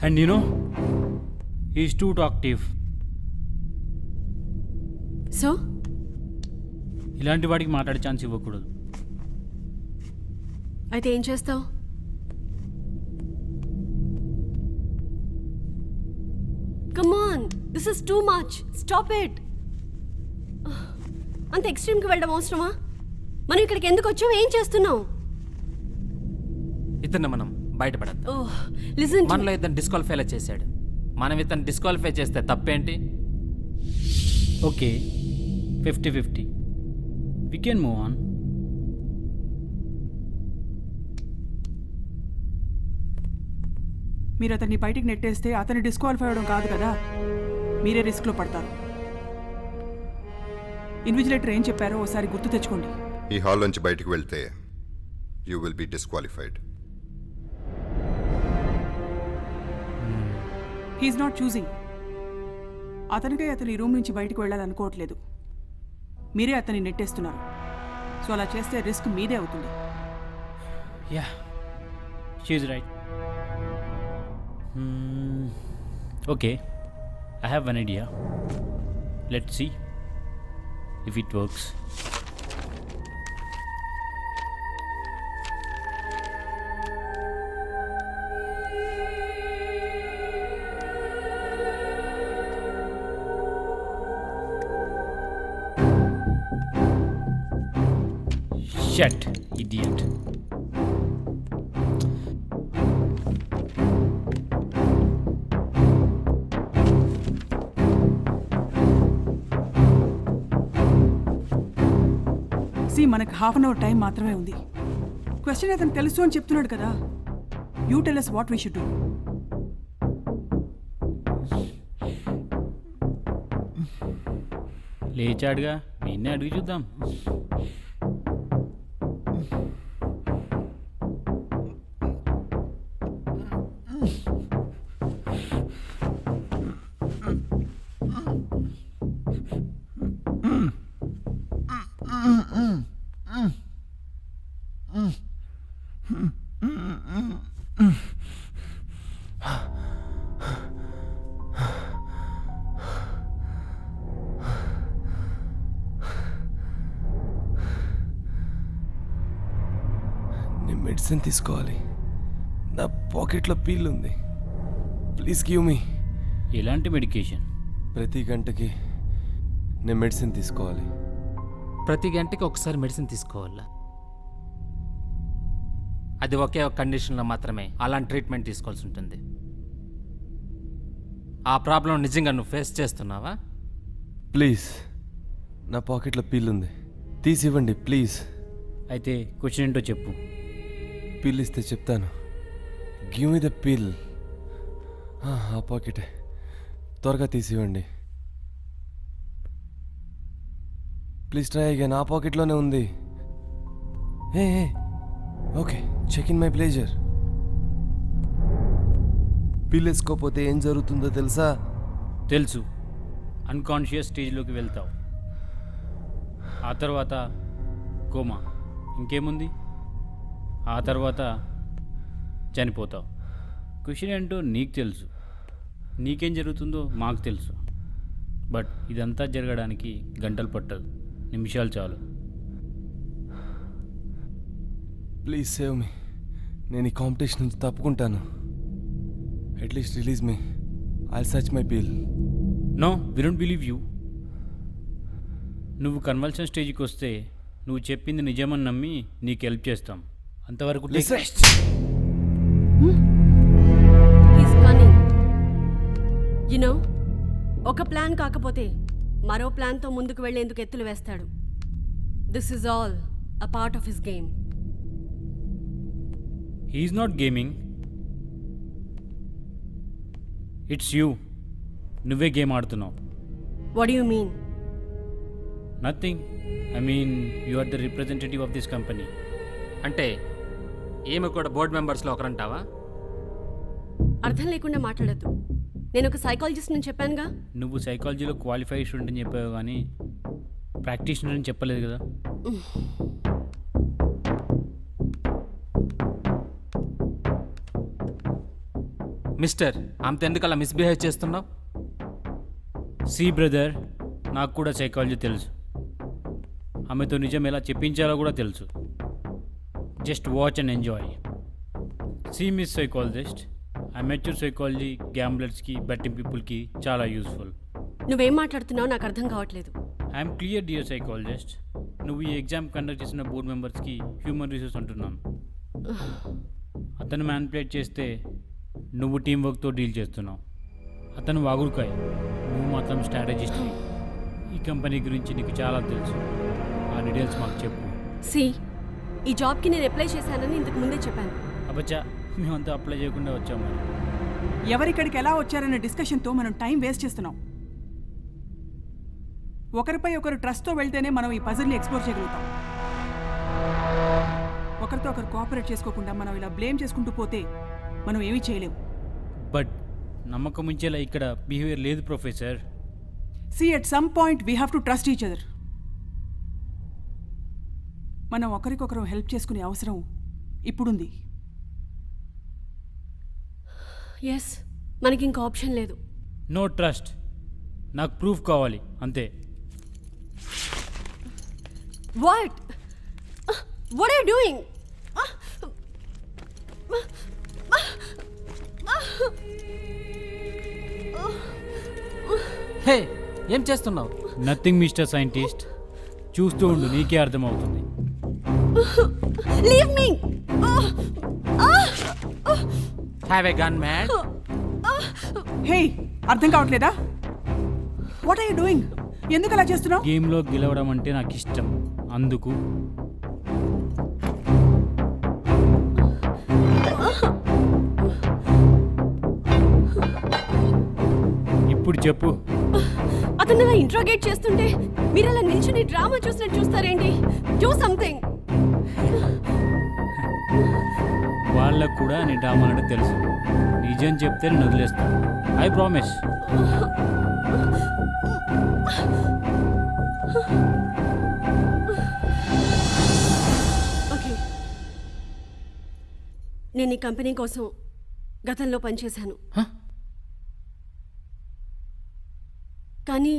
And he's too talkative. So ఇలాంటి వాడికి మాట్లాడే ఛాన్స్ ఇవ్వకూడదు. అయితే ఏం చేస్తావు? Come on, this is too much. Stop it. అంత ఎక్స్ట్రీమ్కి వెళ్ళడం అవసరమా? మనం ఇక్కడికి ఎందుకు వచ్చావు? ఏం చేస్తున్నావు? ఇతన్ని మనం బయటపడద్దు. ఓహ్, లిసన్. మనలో ఇతను డిస్క్వాలిఫై చేశాడు. మనం ఇతను డిస్క్వాలిఫై చేస్తే తప్పేంటి? Okay, 50-50. We can move on. మీరు అతన్ని బయటికి నెట్టేస్తే అతన్ని డిస్క్వాలిఫై అవ్వడం కాదు కదా, మీరే రిస్క్లో పడతారు. ఇన్విజిలేటర్ ఏం చెప్పారో ఒకసారి గుర్తు తెచ్చుకోండి. ఈ హాల్ నుంచి బయటికి వెళ్తే you will be disqualified. He's not choosing. అతనికే అతను ఈ రూమ్ నుంచి బయటకు వెళ్ళాలనుకోవట్లేదు. మీరే అతన్ని నెట్టేస్తున్నారు. సో అలా చేస్తే రిస్క్ మీదే అవుతుంది. Yeah, she's right. Okay, I have an idea. Let's see if it works. Shut, idiot. మనకు హాఫ్ అన్ అవర్ టైం మాత్రమే ఉంది. క్వశ్చన్ అతను తెలుసు అని చెప్తున్నాడు కదా. You tell us what we should do. లేచాడుగా, నిన్నే అడిగి చూద్దాం. మెడిసిన్ తీసుకోవాలి. నా పాకెట్లో పీల్ ఉంది. Please give me. ఎలాంటి మెడికేషన్? ప్రతి గంటకి నేను మెడిసిన్ తీసుకోవాలి. ప్రతి గంటకి ఒకసారి మెడిసిన్ తీసుకోవాలా? అది ఒకే ఒక కండిషన్లో మాత్రమే అలాంటి ట్రీట్మెంట్ తీసుకోవాల్సి ఉంటుంది. ఆ ప్రాబ్లం నిజంగా నువ్వు ఫేస్ చేస్తున్నావా? ప్లీజ్, నా పాకెట్లో పీల్ ఉంది, తీసి ఇవ్వండి ప్లీజ్. అయితే క్వశ్చన్ ఏంటో చెప్పు. పీల్ ఇస్తే చెప్తాను. Give me the peel. ఆ పాకెటే, త్వరగా తీసి ఇవ్వండి ప్లీజ్. Try again. ఆ పాకెట్లోనే ఉంది. ఏ okay, check in my blazer. Pill వేసుకోకపోతే ఏం జరుగుతుందో తెలుసా? తెలుసు. అన్కాన్షియస్ స్టేజ్లోకి వెళ్తావు. ఆ తర్వాత కోమా. ఇంకేముంది? ఆ తర్వాత చనిపోతావు. క్వశ్చన్ ఏంటో నీకు తెలుసు, నీకేం జరుగుతుందో మాకు తెలుసు. బట్ ఇదంతా జరగడానికి గంటలు పట్టదు, నిమిషాలు చాలు. Please save me. నేను ఈ కాంపిటీషన్ నుంచి తప్పుకుంటాను. At least release me. I search my pill. No, we don't believe you. నువ్వు కన్వల్షన్ స్టేజ్కి వస్తే నువ్వు చెప్పింది నిజమని నమ్మి నీకు హెల్ప్ చేస్తాం. అంతవరకు హీస్ కన్నింగ్. యునో, ఒక ప్లాన్ కాకపోతే మరో ప్లాన్తో ముందుకు వెళ్లేందుకు ఎత్తులు వేస్తాడు. This is all a part of his game. He's not gaming, it's you. నువ్వే గేమ్ ఆడుతున్నావు. What you mean? Nothing. I mean you are the representative of this company. అంటే ఈమె కూడా బోర్డు మెంబర్స్లో ఒకరంటావా? అర్థం లేకుండా మాట్లాడద్దు. నేను ఒక సైకాలజిస్ట్ అని చెప్పానుగా. నువ్వు సైకాలజీలో క్వాలిఫైడ్ స్టూడెంట్ అని చెప్పావు, కానీ ప్రాక్టీషనర్ అని చెప్పలేదు కదా. మిస్టర్ అంత ఎందుకు అలా మిస్బిహేవ్ చేస్తున్నావు? సి బ్రదర్, నాకు కూడా సైకాలజీ తెలుసు. ఆమెతో నిజం ఎలా చెప్పించాలో కూడా తెలుసు. Just watch and enjoy. See miss psychologist, ఆ మెచ్యూర్ సైకాలజీ గ్యాంబ్లర్స్కి, బెట్టింగ్ పీపుల్కి చాలా యూస్ఫుల్. నువ్వేం మాట్లాడుతున్నావు నాకు అర్థం కావట్లేదు. I'm clear dear psychologist. నువ్వు ఈ ఎగ్జామ్ కండక్ట్ చేసిన బోర్డ్ మెంబర్స్కి హ్యూమన్ రిసోర్స్ అంటున్నాను. అతను మ్యానిపులేట్ చేస్తే నువ్వు టీం వర్క్తో డీల్ చేస్తున్నావు. అతను వాగుడుకాయ, నువ్వు మాత్రం స్ట్రాటజిస్ట్వి. ఈ కంపెనీ గురించి నీకు చాలా తెలుసు. ఆ డీటెయిల్స్ మాకు చెప్పు. సి, ఈ జాబ్కి నేను అప్లై చేశానని ఇంతకు ముందే చెప్పాను. అబ్బచ్చా, మేమంతా అప్లై చేయకుండా వచ్చాము. ఎవరిక్కడికి ఎలా వచ్చారన్న డిస్కషన్తో మనం టైం వేస్ట్ చేస్తున్నాం. ఒకరిపై ఒకరు ట్రస్ట్తో వెళ్తేనే మనం ఈ పజిల్ని ఎక్స్ప్లోర్ చేయగలుగుతాం. ఒకరితో ఒకరు కోఆపరేట్ చేసుకోకుండా మనం ఇలా బ్లేమ్ చేసుకుంటూ పోతే మనం ఏమీ చేయలేము. బట్ నమ్మకం ఉంచేలా ఇక్కడ బిహేవియర్ లేదు professor. See, at some point we have to trust each other. మనం ఒకరికొకరు హెల్ప్ చేసుకునే అవసరం ఇప్పుడుంది. ఎస్, మనకి ఇంకా ఆప్షన్ లేదు. నో ట్రస్ట్, నాకు ప్రూఫ్ కావాలి అంతే. What are you doing? Hey, ఏం చేస్తున్నావు? Nothing Mr scientist. చూస్తూ ఉండు, నీకే అర్థమవుతుంది. Leave me. Have a gun man. Hey, అర్థం కావట్లేదా? What are you doing? ఎందుకు అలా చేస్తున్నావు? గేమ్లో గెలవడం అంటే నాకు ఇష్టం, అందుకు. ఇప్పుడు చెప్పు. అతను అలా ఇంట్రోగేట్ చేస్తుంటే మీరు అలా నిల్చుని డ్రామా చూసినట్టు చూస్తారేంటి? Do something. వాళ్ళకు కూడా నీ డ్రామా అంటే తెలుసు. నిజం చెప్తే నేను వదిలేస్తాను. I promise. ఓకే, నేను ఈ కంపెనీ కోసం గతంలో పనిచేశాను. కానీ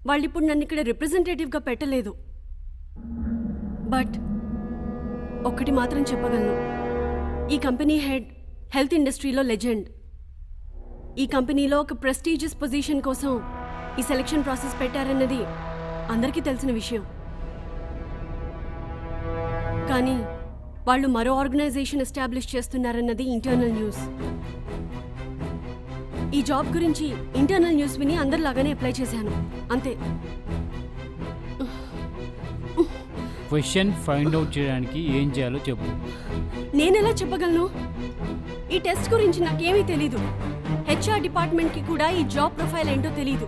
వాళ్ళు ఇప్పుడు నన్ను ఇక్కడ రిప్రజెంటేటివ్గా పెట్టలేదు. బట్ ఒక్కటి మాత్రం చెప్పగలను, ఈ కంపెనీ హెడ్ హెల్త్ ఇండస్ట్రీలో లెజెండ్. ఈ కంపెనీలో ఒక ప్రెస్టీజియస్ పొజిషన్ కోసం ఈ సెలక్షన్ ప్రాసెస్ పెట్టారన్నది అందరికీ తెలిసిన విషయం. కానీ వాళ్ళు మరో ఆర్గనైజేషన్ ఎస్టాబ్లిష్ చేస్తున్నారన్నది ఇంటర్నల్ న్యూస్. ఈ జాబ్ గురించి ఇంటర్నల్ న్యూస్ విని అందరిలాగానే అప్లై చేశాను, అంతే. క్వశ్చన్ ఫైండ్ అవుట్ చేయడానికి ఏం చేయాలో చెప్పు. నేనెలా చెప్పగలను? ఈ టెస్ట్ గురించి నాకేమీ తెలీదు. హెచ్ఆర్ డిపార్ట్మెంట్కి కూడా ఈ జాబ్ ప్రొఫైల్ ఏంటో తెలీదు.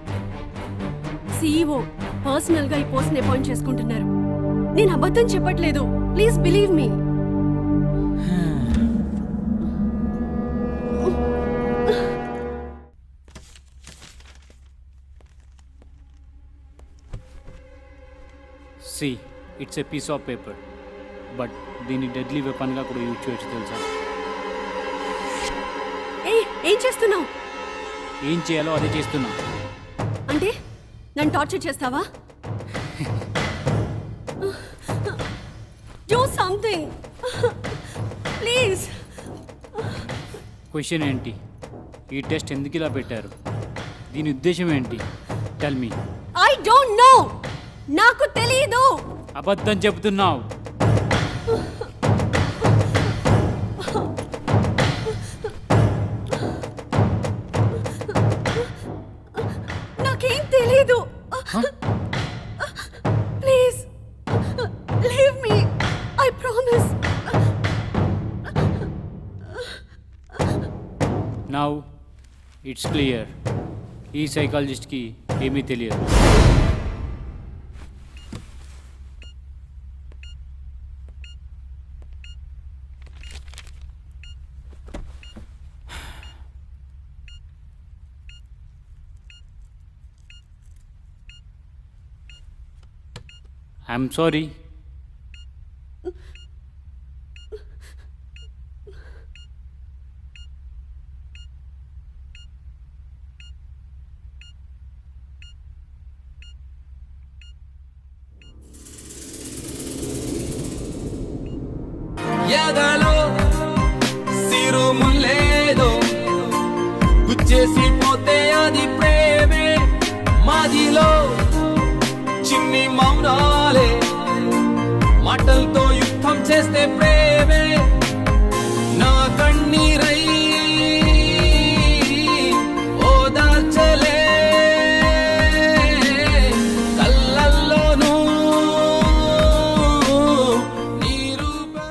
సీఈఓ పర్సనల్గా ఈ పోస్ట్ని అపాయింట్ చేసుకుంటున్నారు. నేను అబద్ధం చెప్పట్లేదు, please believe me. See, it's a piece of paper, but దీన్ని డెడ్లీ వెపన్గా కూడా యూజ్ చేయొచ్చు, తెలుసా? ఏం చేస్తున్నావు? ఏం చేయాలో అదే చేస్తున్నా. అంటే నన్ను టార్చర్ చేస్తావా? Do something please. క్వశ్చన్ ఏంటి? ఈ టెస్ట్ ఎందుకు ఇలా పెట్టారు? దీని ఉద్దేశం ఏంటి? Tell me. I don't know, నాకు తెలీదు. అబద్ధం చెబుతున్నావు. నాకేం తెలీదు. Please leave me, I promise. Now it's clear, ఈ సైకాలజిస్ట్కి ఏమీ తెలియదు. I'm sorry. ఎదలో సిరుములేదో గుచ్చేసి పోతే అది ప్రేమే మాదిలో చిన్ని మౌనాలే మాటలతో యుద్ధం చేస్తే ప్రేమ